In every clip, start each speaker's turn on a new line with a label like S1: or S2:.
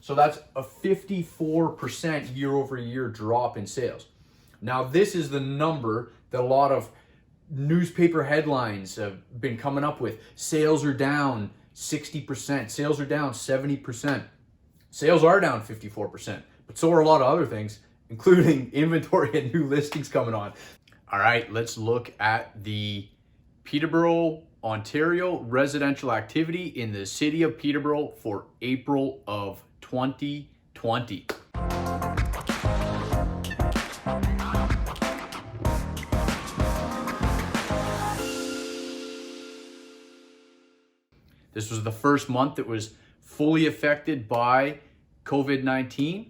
S1: So that's a 54% year over year drop in sales. Now, this is the number that a lot of newspaper headlines have been coming up with. Sales are down 60%. Sales are down 70%. Sales are down 54%, but so are a lot of other things, including inventory and new listings coming on. All right, let's look at the Peterborough, Ontario residential activity in the city of Peterborough for April of 2020. This was the first month that was fully affected by COVID-19,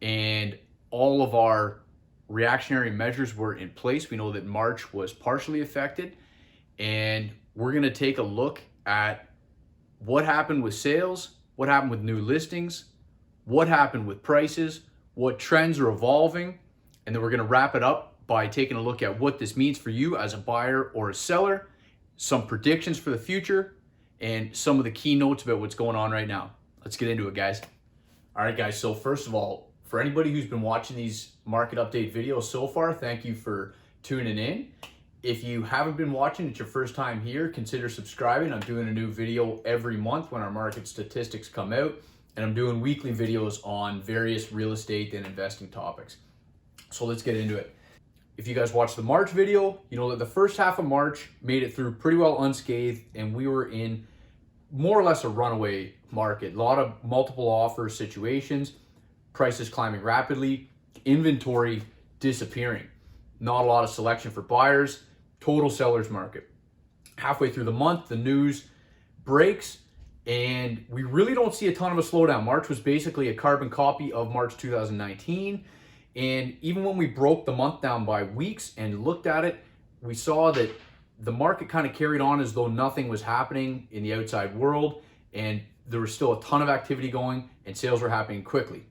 S1: and all of our reactionary measures were in place. We know that March was partially affected, and we're going to take a look at what happened with sales, what happened with new listings, what happened with prices, what trends are evolving, and then we're going to wrap it up by taking a look at what this means for you as a buyer or a seller, some predictions for the future, and some of the key notes about what's going on right now. Let's get into it, guys. All right, guys, so first of all, for anybody who's been watching these market update videos so far, thank you for tuning in. If you haven't been watching, it's your first time here, consider subscribing. I'm doing a new video every month when our market statistics come out, and I'm doing weekly videos on various real estate and investing topics. So let's get into it. If you guys watched the March video, you know that the first half of March made it through pretty well unscathed, and we were in more or less a runaway market. A lot of multiple offer situations, prices climbing rapidly, inventory disappearing. Not a lot of selection for buyers, total seller's market. Halfway through the month, the news breaks, and we really don't see a ton of a slowdown. March was basically a carbon copy of March 2019. And even when we broke the month down by weeks and looked at it, we saw that the market kind of carried on as though nothing was happening in the outside world, and there was still a ton of activity going and sales were happening quickly.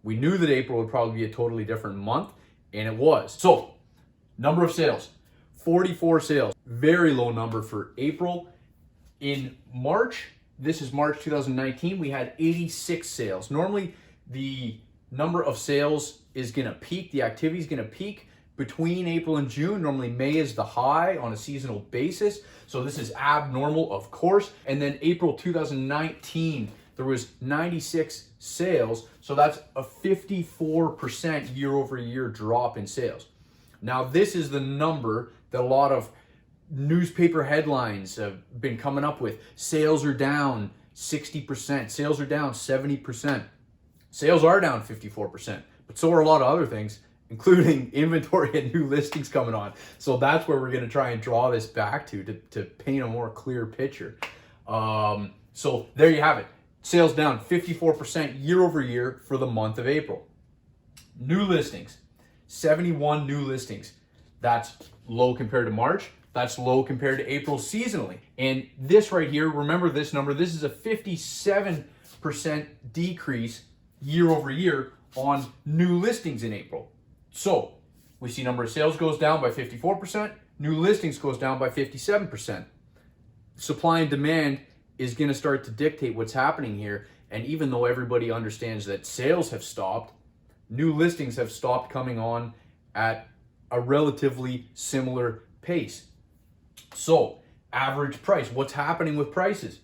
S1: We knew that April would probably be a totally different month, and it was. So, number of sales, 44 sales, very low number for April. In March, this is March 2019, we had 86 sales. Normally, the number of sales is going to peak, the activity is going to peak between April and June. Normally May is the high on a seasonal basis, so this is abnormal, of course. And then April 2019, there was 96 sales, so that's a 54% year over year drop in sales. Now, this is the number that a lot of newspaper headlines have been coming up with. Sales are down 60%, sales are down 70%. Sales are down 54%, but so are a lot of other things, including inventory and new listings coming on. So that's where we're going to try and draw this back to paint a more clear picture. So there you have it. Sales down 54% year over year for the month of April. New listings, 71 new listings. That's low compared to March. That's low compared to April seasonally. And this right here, remember this number, this is a 57% decrease year over year on new listings in April. So we see number of sales goes down by 54%, new listings goes down by 57%. Supply and demand is going to start to dictate what's happening here. And even though everybody understands that sales have stopped, new listings have stopped coming on at a relatively similar pace. So average price, what's happening with prices?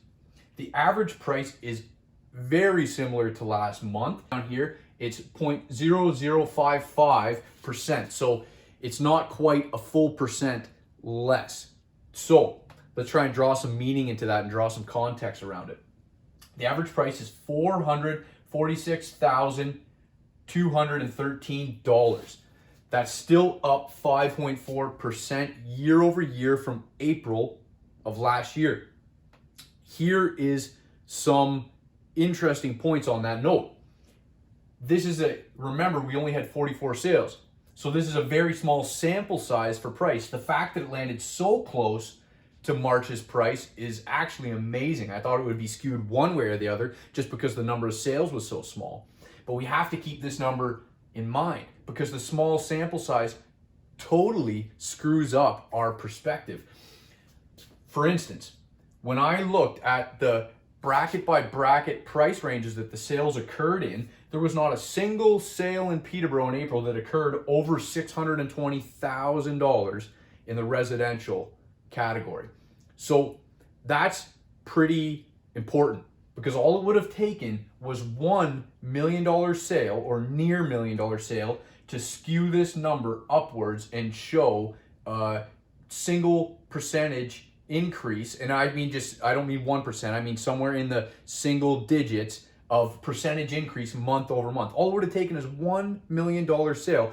S1: The average price is very similar to last month. Down here, it's 0.0055%. So it's not quite a full percent less. So let's try and draw some meaning into that and draw some context around it. The average price is $446,213. That's still up 5.4% year over year from April of last year. Here is some interesting points on that note. Remember, we only had 44 sales. So this is a very small sample size for price. The fact that it landed so close to March's price is actually amazing. I thought it would be skewed one way or the other just because the number of sales was so small. But we have to keep this number in mind because the small sample size totally screws up our perspective. For instance, when I looked at the bracket by bracket price ranges that the sales occurred in, there was not a single sale in Peterborough in April that occurred over $620,000 in the residential category. So that's pretty important, because all it would have taken was $1 million sale or near $1 million sale to skew this number upwards and show a single percentage increase. And I don't mean 1%, I mean somewhere in the single digits of percentage increase month over month. All it would have taken is $1 million sale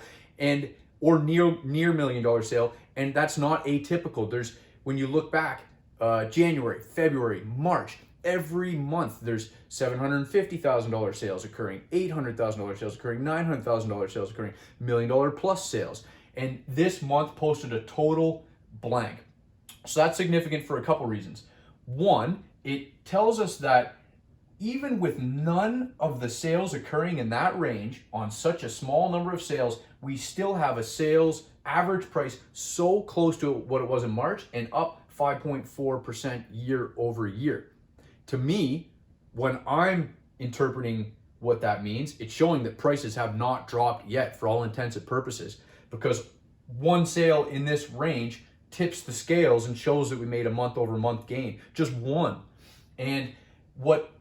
S1: or near $1 million sale, and that's not atypical. When you look back, January, February, March, every month there's $750,000 sales occurring, $800,000 sales occurring, $900,000 sales occurring, $1 million plus sales. And this month posted a total blank. So that's significant for a couple reasons. One, it tells us that even with none of the sales occurring in that range on such a small number of sales, we still have a sales average price so close to what it was in March and up 5.4% year over year. To me, when I'm interpreting what that means, it's showing that prices have not dropped yet for all intents and purposes, because one sale in this range tips the scales and shows that we made a month over month gain, just one. And what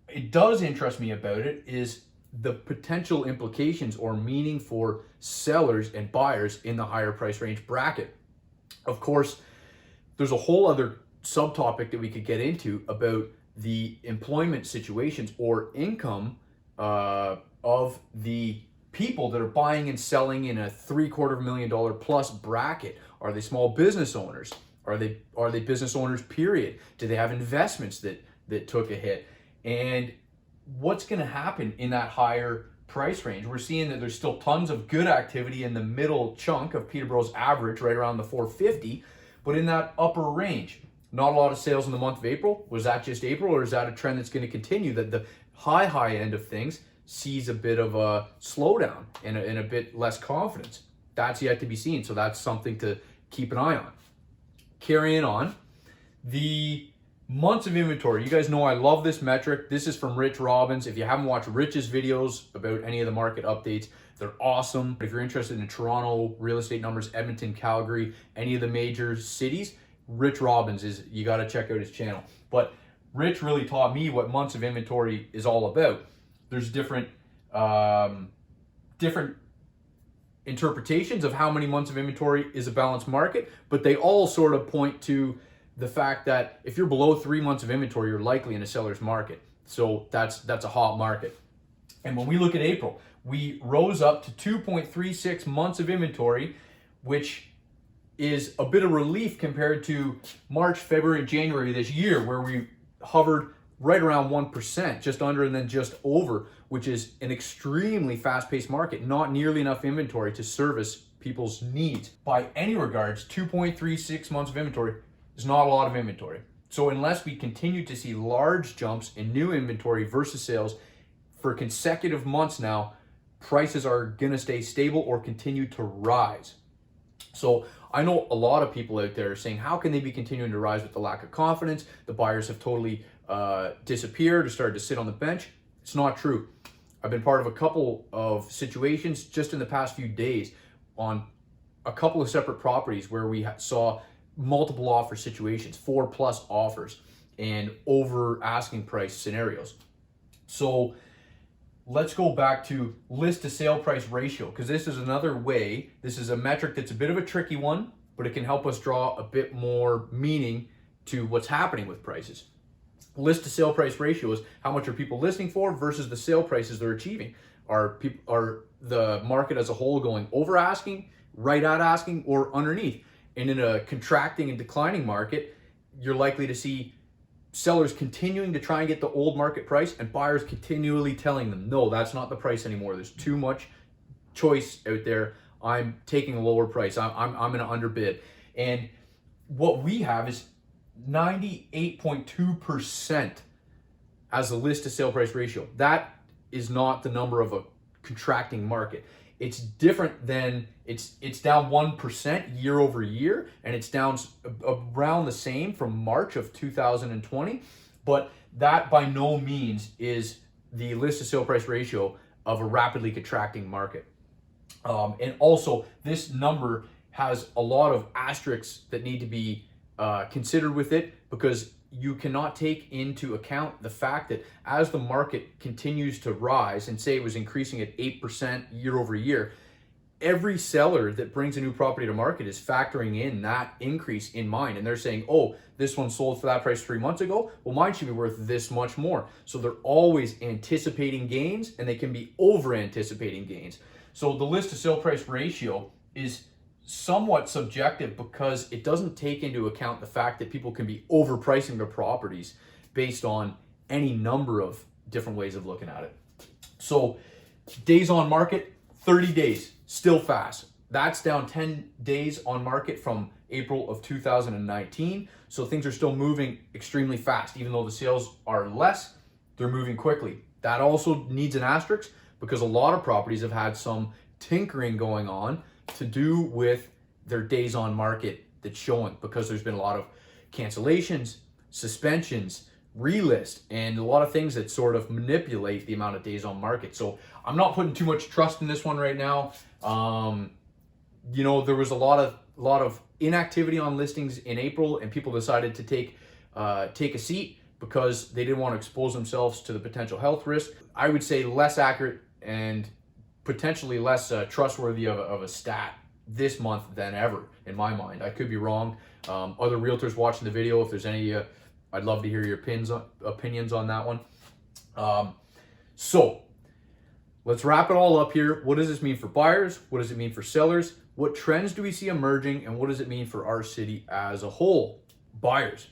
S1: it does interest me about it is the potential implications or meaning for sellers and buyers in the higher price range bracket. Of course, there's a whole other subtopic that we could get into about the employment situations or income of the people that are buying and selling in a $750,000 plus bracket. Are they small business owners? Are they business owners, period? Do they have investments that took a hit? And what's going to happen in that higher price range? We're seeing that there's still tons of good activity in the middle chunk of Peterborough's average, right around the 450, but in that upper range, not a lot of sales in the month of April. Was that just April, or is that a trend that's going to continue, that the high end of things sees a bit of a slowdown and a bit less confidence? That's yet to be seen, so that's something to keep an eye on. Carrying on, the months of inventory. You guys know I love this metric. This is from Rich Robbins. If you haven't watched Rich's videos about any of the market updates, they're awesome. If you're interested in Toronto real estate numbers, Edmonton, Calgary, any of the major cities, Rich Robbins you got to check out his channel. But Rich really taught me what months of inventory is all about. There's different interpretations of how many months of inventory is a balanced market, but they all sort of point to the fact that if you're below 3 months of inventory, you're likely in a seller's market. So that's a hot market. And when we look at April, we rose up to 2.36 months of inventory, which is a bit of relief compared to March, February, January this year, where we hovered right around 1%, just under and then just over, which is an extremely fast-paced market, not nearly enough inventory to service people's needs. By any regards, 2.36 months of inventory is not a lot of inventory. So unless we continue to see large jumps in new inventory versus sales for consecutive months now, prices are gonna stay stable or continue to rise. So I know a lot of people out there are saying, how can they be continuing to rise with the lack of confidence? The buyers have totally disappeared or started to sit on the bench. It's not true. I've been part of a couple of situations just in the past few days on a couple of separate properties where we saw multiple offer situations, 4+ offers, and over asking price scenarios. So let's go back to list to sale price ratio, because this is another way. This is a metric that's a bit of a tricky one, but it can help us draw a bit more meaning to what's happening with prices. List to sale price ratio is how much are people listing for versus the sale prices they're achieving. Are the market as a whole going over asking, right at asking, or underneath? And in a contracting and declining market, you're likely to see sellers continuing to try and get the old market price and buyers continually telling them, no, that's not the price anymore. There's too much choice out there. I'm taking a lower price. I'm going to underbid. And what we have is 98.2% as a list to sale price ratio. That is not the number of a contracting market. It's different than, it's down 1% year over year, and it's down around the same from March of 2020. But that by no means is the list to sale price ratio of a rapidly contracting market. And also, this number has a lot of asterisks that need to be considered with it, because you cannot take into account the fact that as the market continues to rise, and say it was increasing at 8% year over year, every seller that brings a new property to market is factoring in that increase in mind. And they're saying, oh, this one sold for that price 3 months ago. Well, mine should be worth this much more. So they're always anticipating gains, and they can be over anticipating gains. So the list to sale price ratio is somewhat subjective because it doesn't take into account the fact that people can be overpricing their properties based on any number of different ways of looking at it. So days on market, 30 days, still fast. That's down 10 days on market from April of 2019. So things are still moving extremely fast. Even though the sales are less, they're moving quickly. That also needs an asterisk because a lot of properties have had some tinkering going on to do with their days on market that's showing, because there's been a lot of cancellations, suspensions, relist, and a lot of things that sort of manipulate the amount of days on market. So I'm not putting too much trust in this one right now. There was a lot of inactivity on listings in April, and people decided to take a seat because they didn't want to expose themselves to the potential health risk. I would say less accurate and potentially less trustworthy of a stat this month than ever, in my mind. I could be wrong. Other realtors watching the video, if there's any, I'd love to hear your opinions on that one. So let's wrap it all up here. What does this mean for buyers? What does it mean for sellers? What trends do we see emerging, and what does it mean for our city as a whole? Buyers.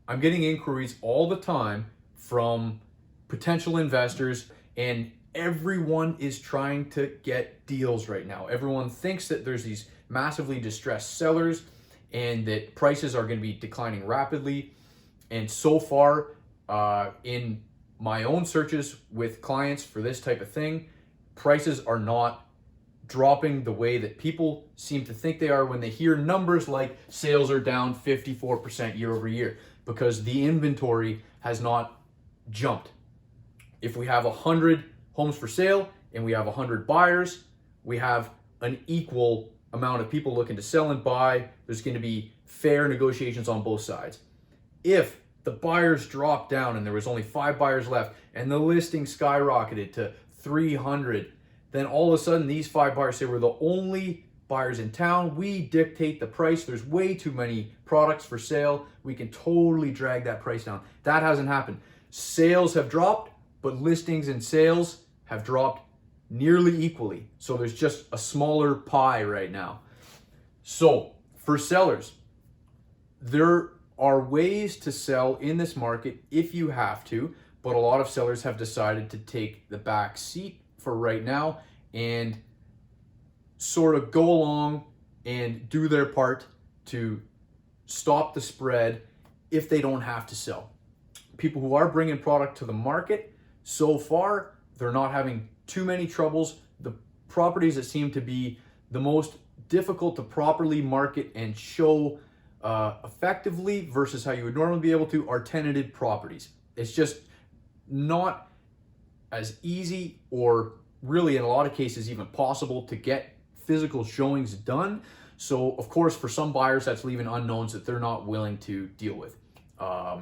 S1: I'm getting inquiries all the time from potential investors, and everyone is trying to get deals right now. Everyone thinks that there's these massively distressed sellers and that prices are going to be declining rapidly. And so far, in my own searches with clients for this type of thing, prices are not dropping the way that people seem to think they are when they hear numbers like sales are down 54% year over year, because the inventory has not jumped. If we have 100 homes for sale and we have 100 buyers, we have an equal amount of people looking to sell and buy. There's going to be fair negotiations on both sides. If the buyers dropped down and there was only 5 buyers left and the listing skyrocketed to 300, then all of a sudden these 5 buyers say, we're the only buyers in town, we dictate the price, there's way too many products for sale, we can totally drag that price down. That hasn't happened. Sales have dropped, but listings and sales have dropped nearly equally. So there's just a smaller pie right now. So for sellers, there are ways to sell in this market if you have to, but a lot of sellers have decided to take the back seat for right now and sort of go along and do their part to stop the spread if they don't have to sell. People who are bringing product to the market, so far, they're not having too many troubles. The properties that seem to be the most difficult to properly market and show effectively versus how you would normally be able to are tenanted properties. It's just not as easy, or really in a lot of cases even possible, to get physical showings done. So of course, for some buyers, that's leaving unknowns that they're not willing to deal with.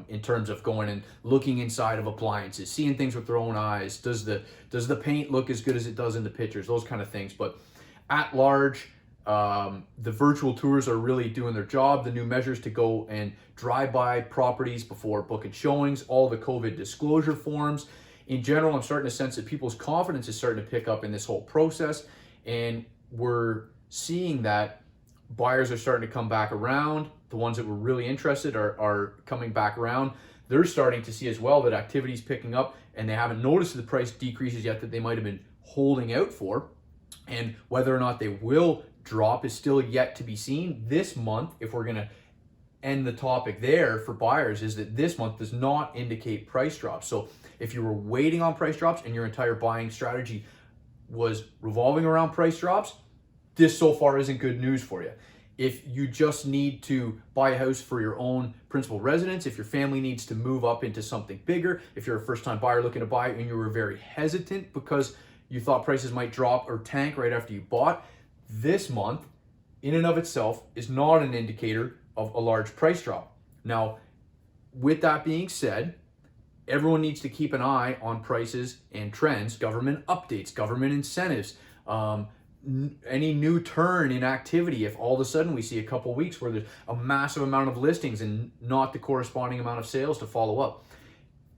S1: In terms of going and looking inside of appliances, seeing things with their own eyes. Does the paint look as good as it does in the pictures? Those kind of things. But at large, the virtual tours are really doing their job. The new measures to go and drive by properties before booking showings, all the COVID disclosure forms. In general, I'm starting to sense that people's confidence is starting to pick up in this whole process, and we're seeing that buyers are starting to come back around. The ones that were really interested are coming back around. They're starting to see as well that activity is picking up, and they haven't noticed the price decreases yet that they might have been holding out for. And whether or not they will drop is still yet to be seen. This month, if we're going to end the topic there for buyers, is that this month does not indicate price drops. So if you were waiting on price drops and your entire buying strategy was revolving around price drops, this so far isn't good news for you. if you just need to buy a house for your own principal residence, if your family needs to move up into something bigger, if you're a first-time buyer looking to buy and you were very hesitant because you thought prices might drop or tank right after you bought, this month in and of itself is not an indicator of a large price drop. Now, with that being said, everyone needs to keep an eye on prices and trends, government updates, government incentives, any new turn in activity. If all of a sudden we see a couple weeks where there's a massive amount of listings and not the corresponding amount of sales to follow up,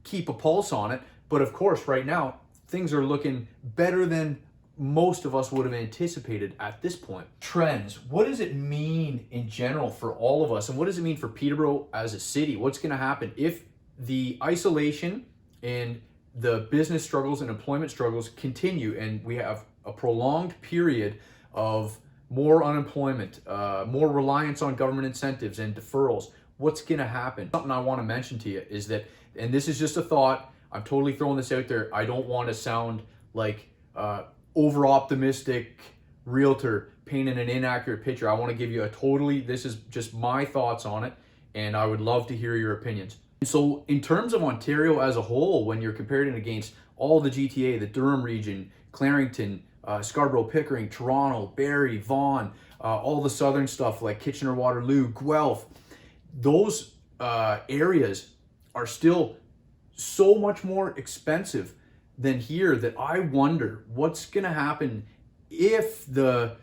S1: keep a pulse on it. But of course, right now, things are looking better than most of us would have anticipated at this point. Trends. What does it mean in general for all of us? And what does it mean for Peterborough as a city? What's going to happen if the isolation and the business struggles and employment struggles continue and we have a prolonged period of more unemployment, more reliance on government incentives and deferrals? What's going to happen? Something I want to mention to you is that, and this is just a thought, I'm totally throwing this out there. I don't want to sound like over-optimistic realtor painting an inaccurate picture. I want to give you this is just my thoughts on it, and I would love to hear your opinions. So in terms of Ontario as a whole, when you're comparing it against all the GTA, the Durham region, Clarington, Scarborough, Pickering, Toronto, Barrie, Vaughan, all the southern stuff like Kitchener-Waterloo, Guelph, those areas are still so much more expensive than here that I wonder what's going to happen if the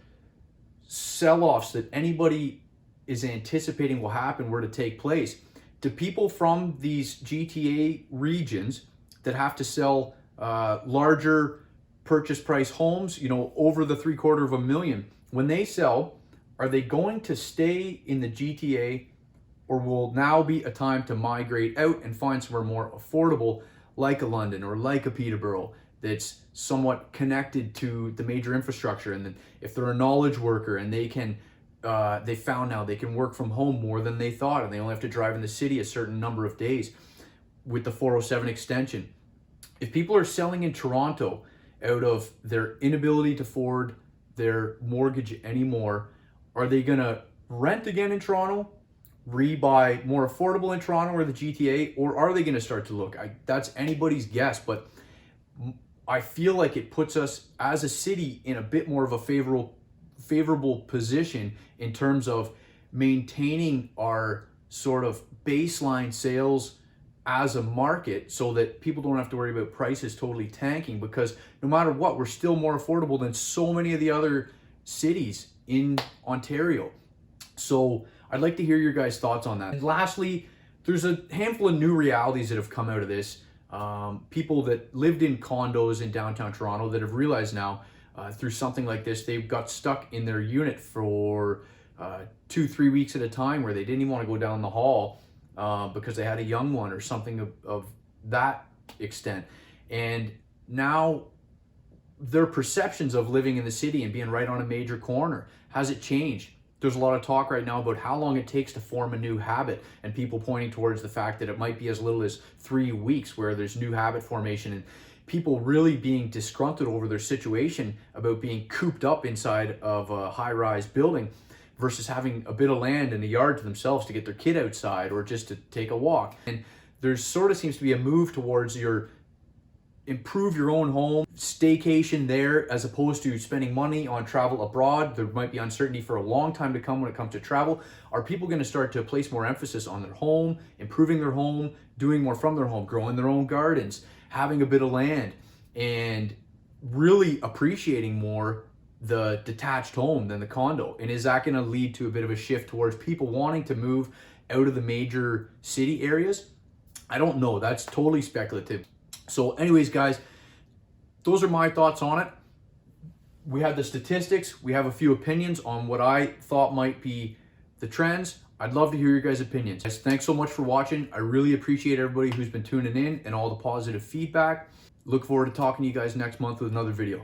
S1: sell-offs that anybody is anticipating will happen were to take place. Do people from these GTA regions that have to sell larger purchase price homes, over the $750,000, when they sell, are they going to stay in the GTA, or will now be a time to migrate out and find somewhere more affordable, like a London or like a Peterborough, that's somewhat connected to the major infrastructure? And then if they're a knowledge worker and they found now they can work from home more than they thought, and they only have to drive in the city a certain number of days with the 407 extension. If people are selling in Toronto out of their inability to afford their mortgage anymore, are they gonna rent again in Toronto, rebuy more affordable in Toronto or the GTA, or are they gonna start to look? That's anybody's guess, but I feel like it puts us as a city in a bit more of a favorable position in terms of maintaining our sort of baseline sales as a market, so that people don't have to worry about prices totally tanking, because no matter what, we're still more affordable than so many of the other cities in Ontario. So I'd like to hear your guys' thoughts on that. And lastly, there's a handful of new realities that have come out of this. People that lived in condos in downtown Toronto that have realized now through something like this, they've got stuck in their unit for 2-3 weeks at a time, where they didn't even want to go down the hall because they had a young one or something of that extent. And now their perceptions of living in the city and being right on a major corner, has it changed? There's a lot of talk right now about how long it takes to form a new habit, and people pointing towards the fact that it might be as little as 3 weeks where there's new habit formation, and people really being disgruntled over their situation about being cooped up inside of a high-rise building versus having a bit of land and a yard to themselves to get their kid outside or just to take a walk. And there sort of seems to be a move towards improve your own home, staycation there, as opposed to spending money on travel abroad. There might be uncertainty for a long time to come when it comes to travel. Are people going to start to place more emphasis on their home, improving their home, doing more from their home, growing their own gardens, having a bit of land, and really appreciating more the detached home than the condo? And is that going to lead to a bit of a shift towards people wanting to move out of the major city areas? I don't know. That's totally speculative. So anyways, guys, those are my thoughts on it. We have the statistics. We have a few opinions on what I thought might be the trends. I'd love to hear your guys' opinions. Guys, thanks so much for watching. I really appreciate everybody who's been tuning in and all the positive feedback. Look forward to talking to you guys next month with another video.